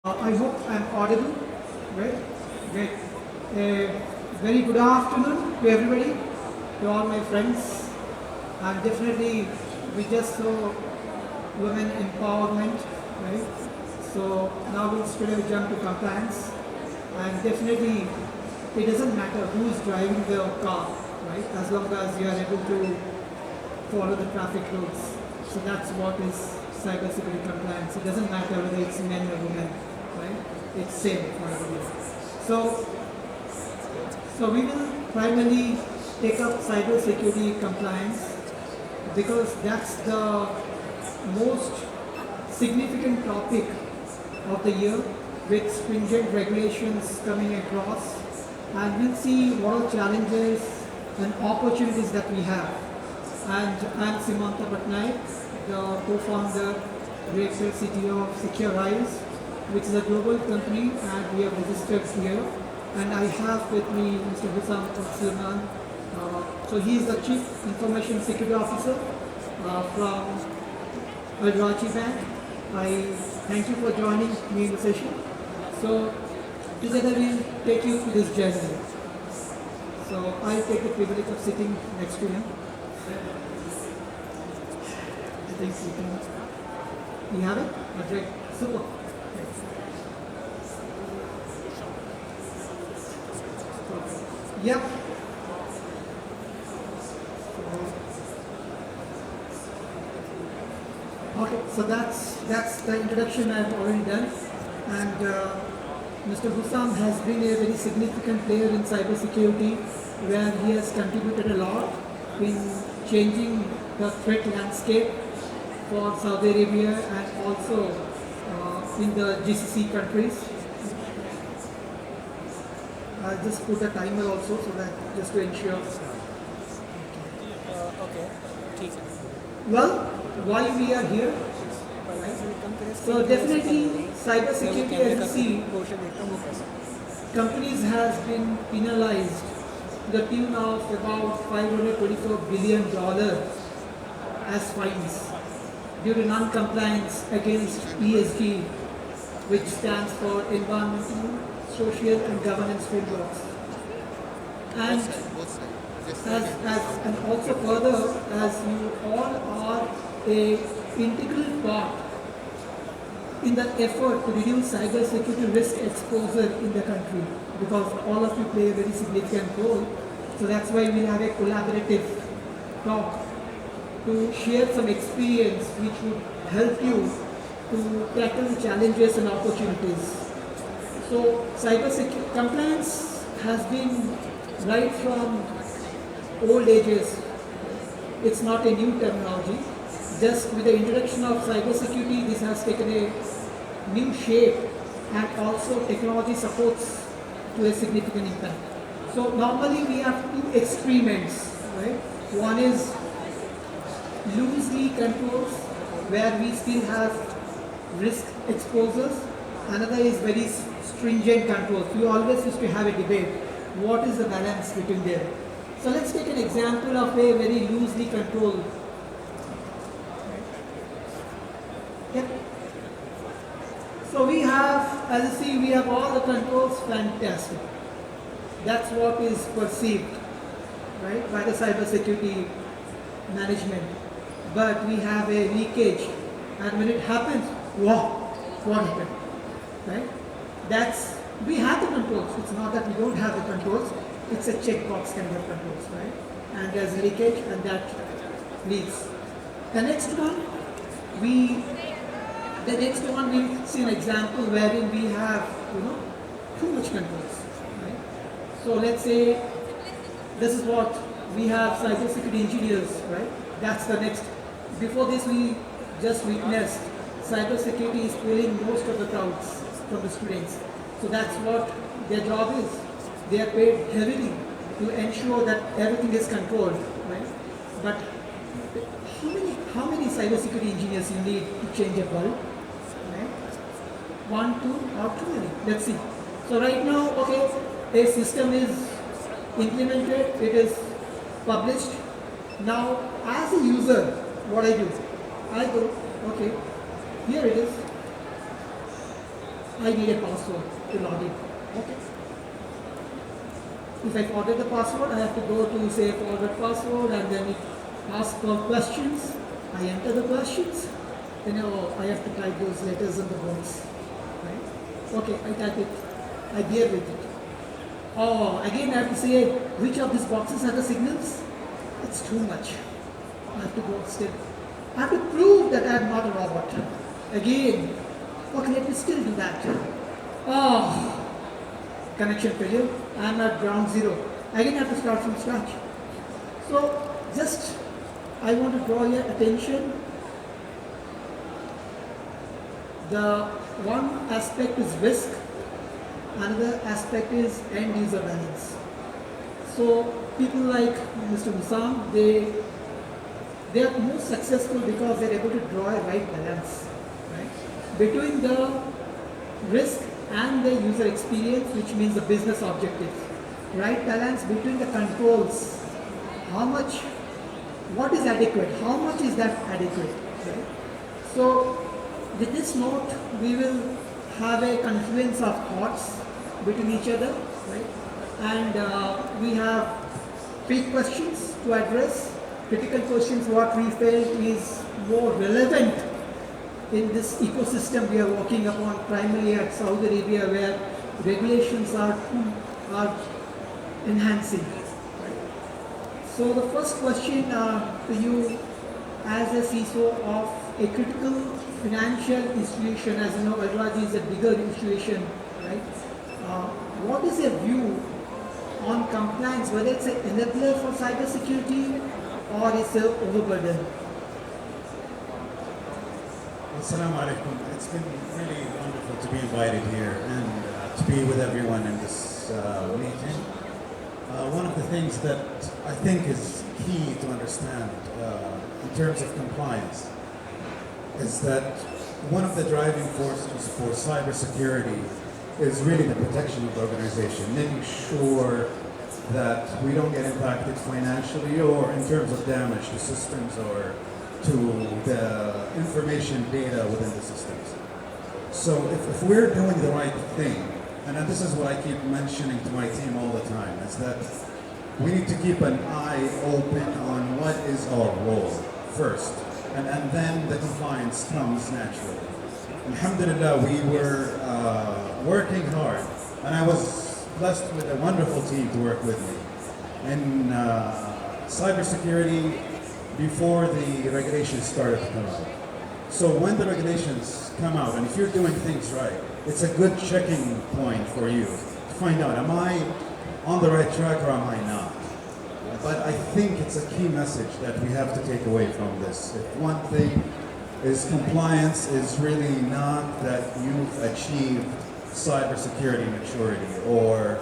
I hope I'm audible, right? Great. Very good afternoon to everybody, to all my friends. And definitely, we just saw women empowerment, right? So now we'll straight away jump to compliance. And definitely, it doesn't matter who's driving the car, right? As long as you are able to follow the traffic rules. So that's what is cybersecurity compliance. It doesn't matter whether it's men or women, right? It's same for everybody. So, so we will primarily take up cybersecurity compliance because that's the most significant topic of the year with stringent regulations coming across, and we'll see what are challenges and opportunities that we have. And I'm Seemanta Patnaik, the co-founder, director, CTO of SecurEyes, which is a global company, and we have registered here. And I have with me Mr. Husam Al-Suliman. So he is the Chief Information Security Officer from Rajhi Bank. I thank you for joining me in the session. So together we'll take you through this journey. So I take the privilege of sitting next to him. I think you have it? Okay, super. Yep. Okay, so that's the introduction I've already done, and Mr. Husam has been a very significant player in cybersecurity, where he has contributed a lot in changing the threat landscape for Saudi Arabia and also in the GCC countries. I'll just put a timer also so that just to ensure. Okay. Well, why we are here? So definitely cybersecurity, as you see, companies has been penalized to the tune of about $524 billion as fines due to non-compliance against ESG, which stands for environmental, social and governance frameworks. And and also further, as you all are a integral part in the effort to reduce cybersecurity risk exposure in the country, because all of you play a very significant role. So that's why we have a collaborative talk to share some experience which would help you to tackle the challenges and opportunities. So cybersecurity compliance has been right from old ages. It's not a new terminology. Just with the introduction of cybersecurity, this has taken a new shape, and also technology supports to a significant impact. So normally we have two experiments, right? One is loosely controls, where we still have risk exposures. Another is very stringent controls. We always used to have a debate. What is the balance between them? So let's take an example of a very loosely controlled. Yeah. So we have, as you see, we have all the controls, fantastic. That's what is perceived, right, by the cybersecurity management. But we have a leakage, and when it happens, wow, what happened, right? That's, we have the controls. It's not that we don't have the controls. It's a checkbox kind of controls, right? And there's leakage, and that leaks. The next one, we'll see an example wherein we have, too much controls, right? So let's say this is what we have, cybersecurity engineers, right? That's the next. Before this, we just witnessed cybersecurity is pulling most of the crowds from the students. So that's what their job is. They are paid heavily to ensure that everything is controlled, right? But how many cybersecurity engineers you need to change a bulb? Right? 1, 2, or too many? Let's see. So right now, okay, a system is implemented, it is published. Now, as a user, what I do? I go, okay, here it is. I need a password to log in. Okay. If I forget the password, I have to go to say forward password and then it asks for questions. I enter the questions. Then I have to type those letters in the box. Right? Okay, I type it. I bear with it. Oh, again I have to say which of these boxes are the signals. It's too much. I have to go still. I have to prove that I am not a robot. Again. Okay, let me still do that. Oh, connection failure. I am at ground zero. Again I have to start from scratch. So just I want to draw your attention. The one aspect is risk, another aspect is end user balance. So people like Mr. Husam, they are most successful because they are able to draw a right balance, right, between the risk and the user experience, which means the business objectives. Right balance between the controls, how much, what is adequate, how much is that adequate, right? So with this note, we will have a confluence of thoughts between each other, right? And we have 3 questions to address. Critical questions what we felt is more relevant in this ecosystem we are working upon, primarily at Saudi Arabia, where regulations are enhancing. Right? So the first question to you as a CISO of a critical financial institution, as you know, Rajhi is a bigger institution, right? What is your view on compliance, whether it's an enabler for cybersecurity or it's an overburden? Assalamu alaikum. It's been really wonderful to be invited here and to be with everyone in this meeting. One of the things that I think is key to understand in terms of compliance is that one of the driving forces for cybersecurity is really the protection of the organization, making sure that we don't get impacted financially or in terms of damage to systems or to the information data within the systems. So if we're doing the right thing, and this is what I keep mentioning to my team all the time, is that we need to keep an eye open on what is our role first, and then the compliance comes naturally. Alhamdulillah, we were working hard, and I was blessed with a wonderful team to work with me. In cybersecurity, before the regulations started to come out. So when the regulations come out, and if you're doing things right, it's a good checking point for you to find out, am I on the right track or am I not? But I think it's a key message that we have to take away from this. If one thing is compliance is really not that you've achieved cybersecurity maturity or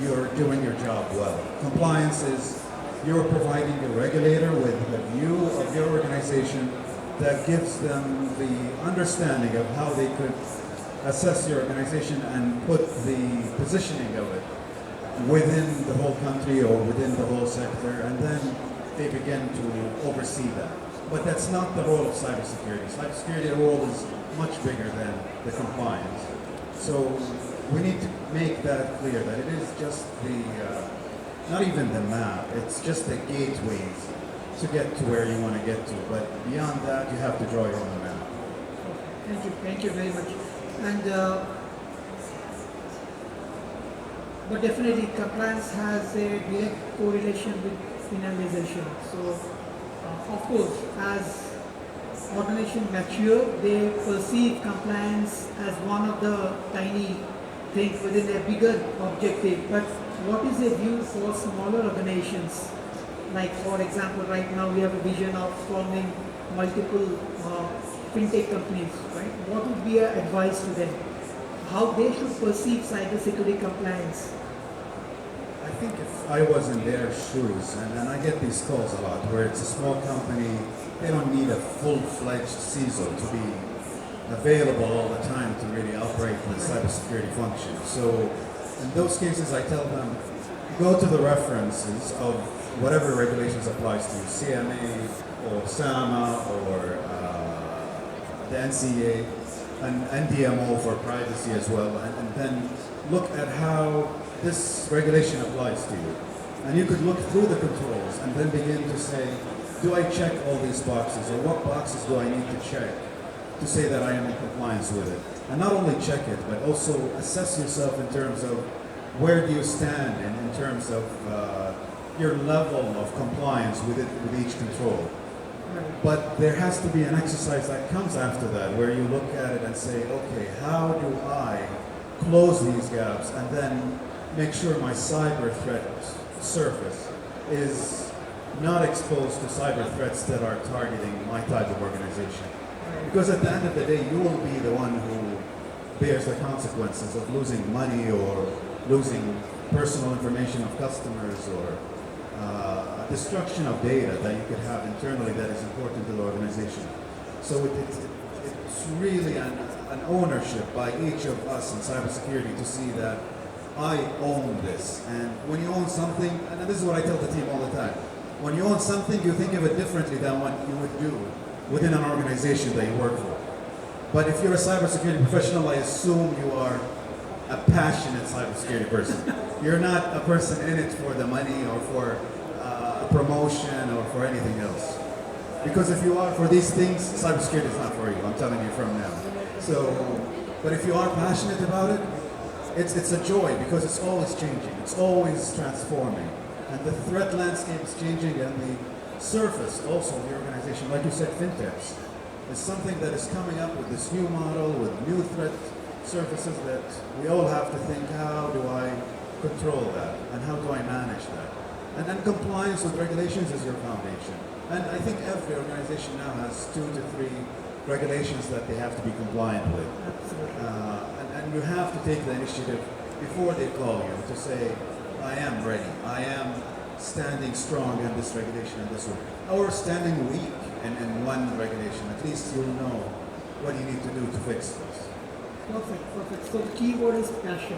you're doing your job well. Compliance is you're providing a regulator with a view of your organization that gives them the understanding of how they could assess your organization and put the positioning of it within the whole country or within the whole sector, and then they begin to oversee that. But that's not the role of cybersecurity. Cybersecurity role is much bigger than the compliance. So we need to make that clear that it is just the not even the map, it's just the gateways to get to where you want to get to. But beyond that, you have to draw your own map. Thank you very much. And but definitely compliance has a direct correlation with finalization. So of course, as organizations mature, they perceive compliance as one of the tiny things within a bigger objective. But what is a view for smaller organizations? Like for example, right now we have a vision of forming multiple fintech companies, right? What would be your advice to them? How they should perceive cybersecurity compliance? I think if I was in their shoes, and I get these calls a lot, where it's a small company, they don't need a full-fledged CISO to be available all the time to really operate the cybersecurity function. So in those cases, I tell them, go to the references of whatever regulations applies to you, CMA or SAMA or the NCA, an NDMO for privacy as well, and then look at how this regulation applies to you. And you could look through the controls and then begin to say, do I check all these boxes, or what boxes do I need to check to say that I am in compliance with it? And not only check it, but also assess yourself in terms of where do you stand in terms of your level of compliance with it, with each control. But there has to be an exercise that comes after that, where you look at it and say, okay, how do I close these gaps and then make sure my cyber threat surface is not exposed to cyber threats that are targeting my type of organization. Because at the end of the day, you will be the one who bears the consequences of losing money or losing personal information of customers, or destruction of data that you could have internally that is important to the organization. So it's really an ownership by each of us in cybersecurity to see that I own this. And when you own something, and this is what I tell the team all the time, when you own something, you think of it differently than what you would do within an organization that you work for. But if you're a cybersecurity professional, I assume you are a passionate cybersecurity person. You're not a person in it for the money or for a promotion or for anything else. Because if you are for these things, cybersecurity is not for you, I'm telling you from now. So, but if you are passionate about it, it's a joy, because it's always changing, it's always transforming. And the threat landscape is changing, and the surface also of the organization, like you said, fintechs, is something that is coming up with this new model, with new threat surfaces that we all have to think, how do I control that, and how do I manage that? And then compliance with regulations is your foundation. And I think every organization now has 2 to 3 regulations that they have to be compliant with. Absolutely. And you have to take the initiative before they call you to say, I am ready, I am standing strong in this regulation and this one. Or standing weak in one regulation. At least you'll know what you need to do to fix this. Perfect. So the key word is passion.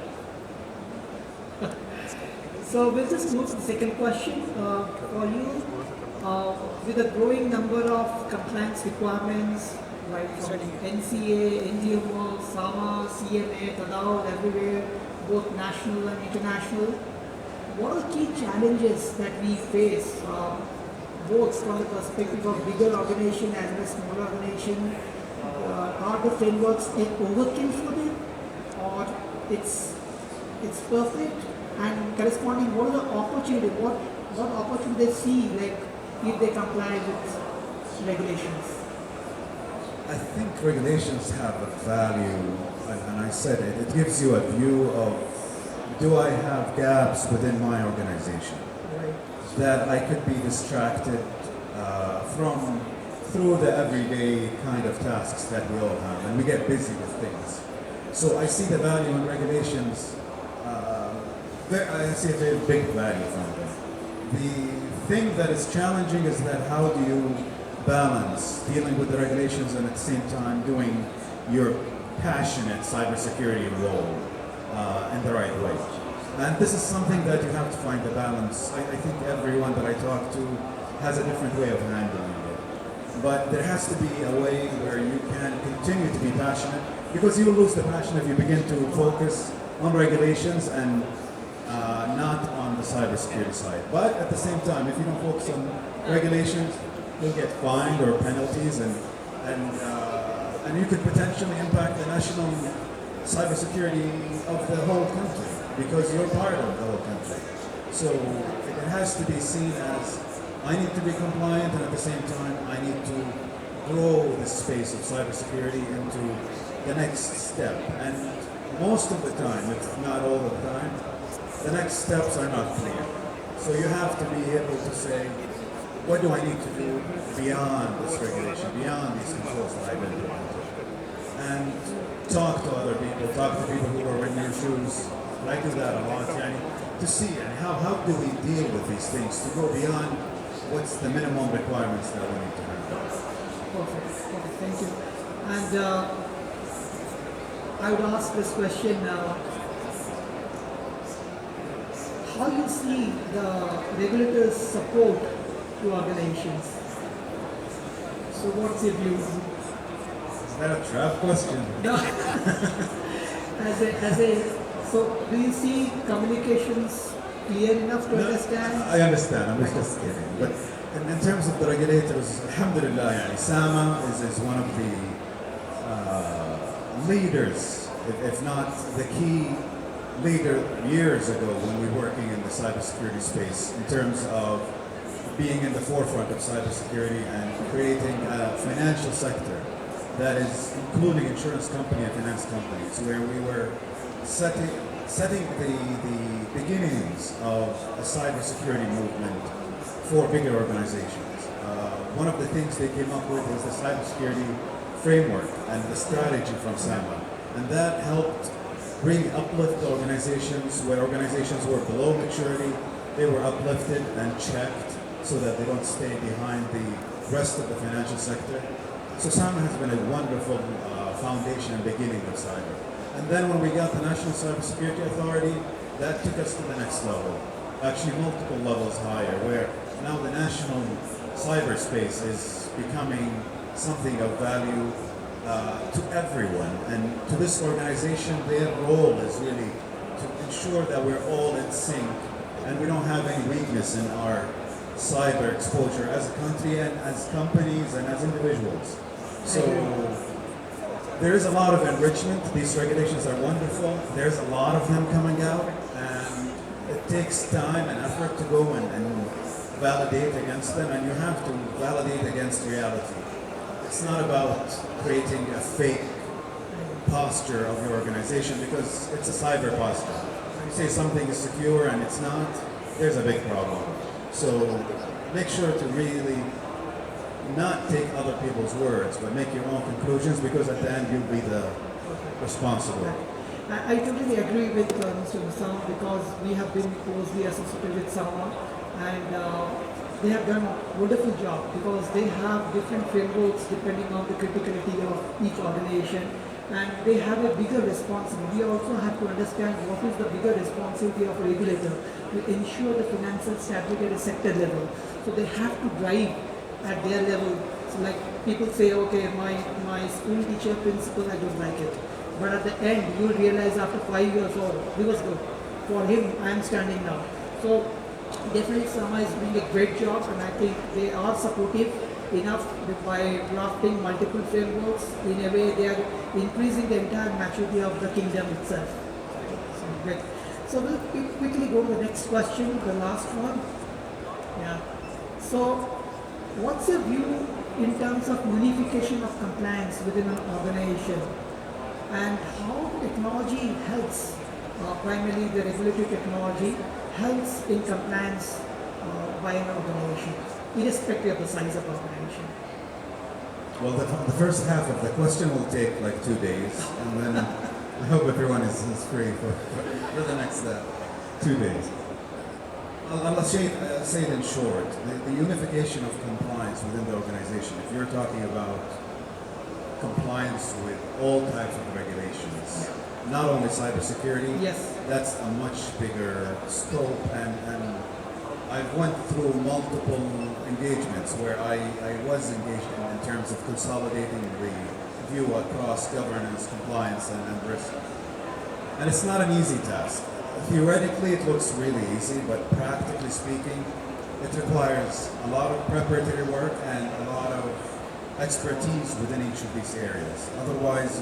So we'll just move to the second question for you. With a growing number of compliance requirements, right, from NCA, NDMO, SAMA, CMA, TADAO, everywhere, both national and international, what are the key challenges that we face, both from the perspective of bigger organization as well as smaller organization? Are the frameworks an overkill for them, or it's perfect? And corresponding, what are the opportunity? What opportunity they see, like if they comply with regulations? I think regulations have a value, and I said it gives you a view of, do I have gaps within my organization that I could be distracted through the everyday kind of tasks that we all have, and we get busy with things. So I see the value in regulations. I see a very big value from them. The thing that is challenging is that how do you balance dealing with the regulations and at the same time doing your passionate cybersecurity role in the right way. And this is something that you have to find the balance. I think everyone that I talk to has a different way of handling it. But there has to be a way where you can continue to be passionate, because you will lose the passion if you begin to focus on regulations and not on the cybersecurity side. But at the same time, if you don't focus on regulations, you'll get fined or penalties, and you could potentially impact the national cybersecurity of the whole country, because you're part of the whole country. So it has to be seen as, I need to be compliant, and at the same time, I need to grow the space of cybersecurity into the next step. And most of the time, if not all of the time, the next steps are not clear. So you have to be able to say, what do I need to do beyond this regulation, beyond these controls that I've implemented? And talk to other people, talk to people who are in your shoes. I do that a lot, to see how do we deal with these things, to go beyond what's the minimum requirements that we need to have. Perfect, thank you. And I would ask this question, how you see the regulators' support to organizations? So what's your view? Is that a trap question? No. So do you see communications clear enough to No, understand? I understand. I'm just kidding. But in terms of the regulators, alhamdulillah, yani, SAMA is one of the leaders, if not the key leader years ago when we were working in the cybersecurity space in terms of being in the forefront of cybersecurity and creating a financial sector that is including insurance company and finance companies, where we were setting the beginnings of a cybersecurity movement for bigger organizations. One of the things they came up with was the cybersecurity framework and the strategy from SAMA, and that helped bring uplift to organizations where organizations were below maturity. They were uplifted and checked so that they don't stay behind the rest of the financial sector. So SAMA has been a wonderful foundation and beginning of cyber. And then when we got the National Cybersecurity Authority, that took us to the next level, actually multiple levels higher, where now the national cyberspace is becoming something of value to everyone. And to this organization, their role is really to ensure that we're all in sync and we don't have any weakness in our cyber exposure as a country and as companies and as individuals. So there is a lot of enrichment. These regulations are wonderful. There's a lot of them coming out, and it takes time and effort to go and validate against them, and you have to validate against reality. It's not about creating a fake posture of your organization, because it's a cyber posture. You say something is secure and it's not, there's a big problem. So make sure to really not take other people's words, but make your own conclusions, because at the end you'll be the responsible. I totally agree with Mr. Husam, because we have been closely associated with SAMA, and they have done a wonderful job, because they have different frameworks depending on the criticality of each organization, and they have a bigger responsibility. We also have to understand what is the bigger responsibility of a regulator to ensure the financial stability at a sector level. So they have to drive at their level. So like people say, okay, my school teacher principal, I don't like it. But at the end, you realize after 5 years, oh, he was good. For him, I am standing now. So definitely SAMA is doing a great job, and I think they are supportive enough by drafting multiple frameworks. In a way, they are increasing the entire maturity of the kingdom itself. So great. So we'll quickly go to the next question, the last one. Yeah. So what's your view in terms of unification of compliance within an organization, and how technology helps, primarily the regulatory technology, helps in compliance by an organization, irrespective of the size of organization? Well, the first half of the question will take like 2 days, and then I hope everyone is free for the next 2 days. I'll say it in short. The unification of compliance within the organization, if you're talking about compliance with all types of regulations, not only cybersecurity, Yes. that's a much bigger scope, and I went through multiple engagements where I was engaged in terms of consolidating the view across governance, compliance, and risk. And it's not an easy task. Theoretically, it looks really easy, but practically speaking, it requires a lot of preparatory work and a lot of expertise within each of these areas. Otherwise,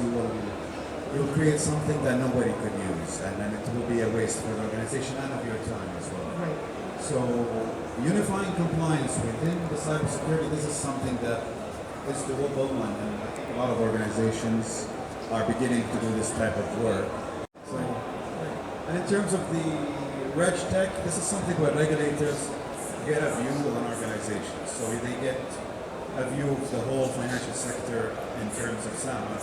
you'll create something that nobody could use, and then it will be a waste for the organization and of your time as well. Right. So unifying compliance within the cybersecurity, this is something that is doable, and I think a lot of organizations are beginning to do this type of work. So, and in terms of the RegTech, this is something where regulators get a view on organizations. So they get a view of the whole financial sector in terms of SAMA,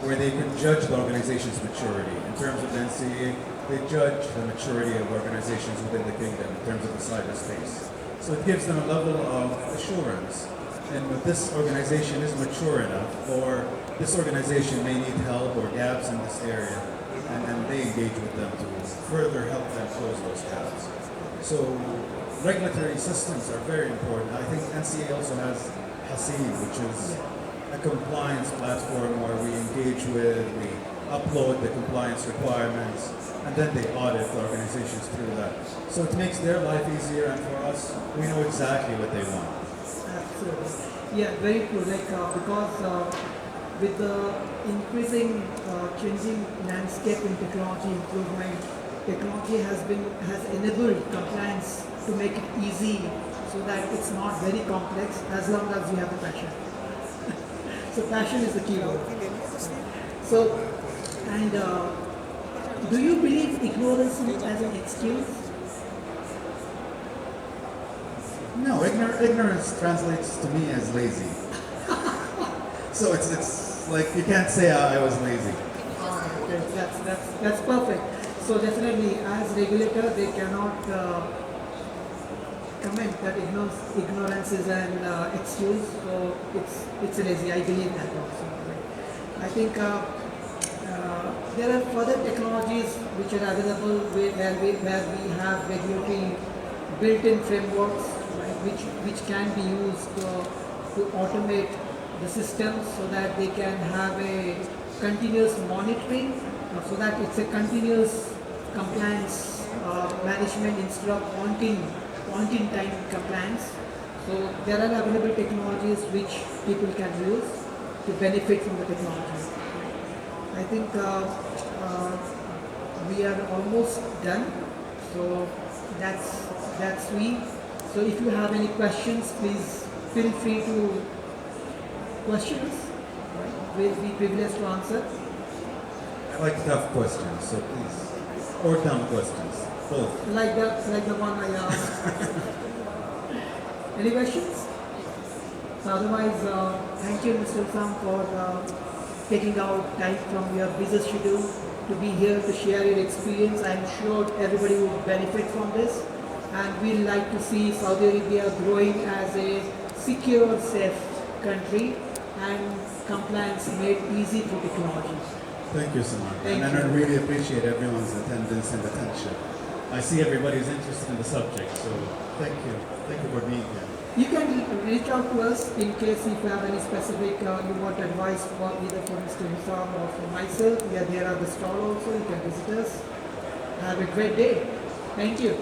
where they can judge the organization's maturity. In terms of the NCA, they judge the maturity of organizations within the kingdom in terms of the cyberspace. So it gives them a level of assurance. And if this organization is mature enough, or this organization may need help or gaps in this area, and they engage with them to further help them close those gaps. So regulatory systems are very important. I think NCA also has Hasim, which is a compliance platform where we engage with, we upload the compliance requirements, and then they audit the organizations through that. So it makes their life easier, and for us, we know exactly what they want. Absolutely. Yeah, very true. Like because with the increasing changing landscape in technology improvement, technology has enabled compliance to make it easy, so that it's not very complex as long as you have the passion. So passion is the key word. So, and do you believe ignorance as an excuse? No, ignorance translates to me as lazy. So it's like you can't say I was lazy. Okay, that's perfect. So definitely, as regulator, they cannot comment that ignorance is an excuse. So it's lazy. I believe that also. I think there are further technologies which are available where we have regulatory built-in frameworks, right, which can be used to automate the systems so that they can have a continuous monitoring, so that it's a continuous compliance management instead of point-in-time compliance. So there are available technologies which people can use to benefit from the technology. I think we are almost done. So that's we. So if you have any questions, please feel free to question us. Right? We'll be privileged to answer. I like tough questions, so please. Or dumb questions. Both. Like the one I asked. Any questions? So otherwise, thank you, Mr. Husam, for taking out time from your busy schedule to be here to share your experience. I'm sure everybody will benefit from this, and we'd like to see Saudi Arabia growing as a secure, safe country and compliance made easy through technology. Thank you, Seemanta. Thank And you. I really appreciate everyone's attendance and attention. I see everybody's interested in the subject, so thank you. Thank you for being here. You can reach out to us in case if you have any specific you want advice for either for Mr. Husam or for myself. We are there at the stall also. You can visit us. Have a great day. Thank you.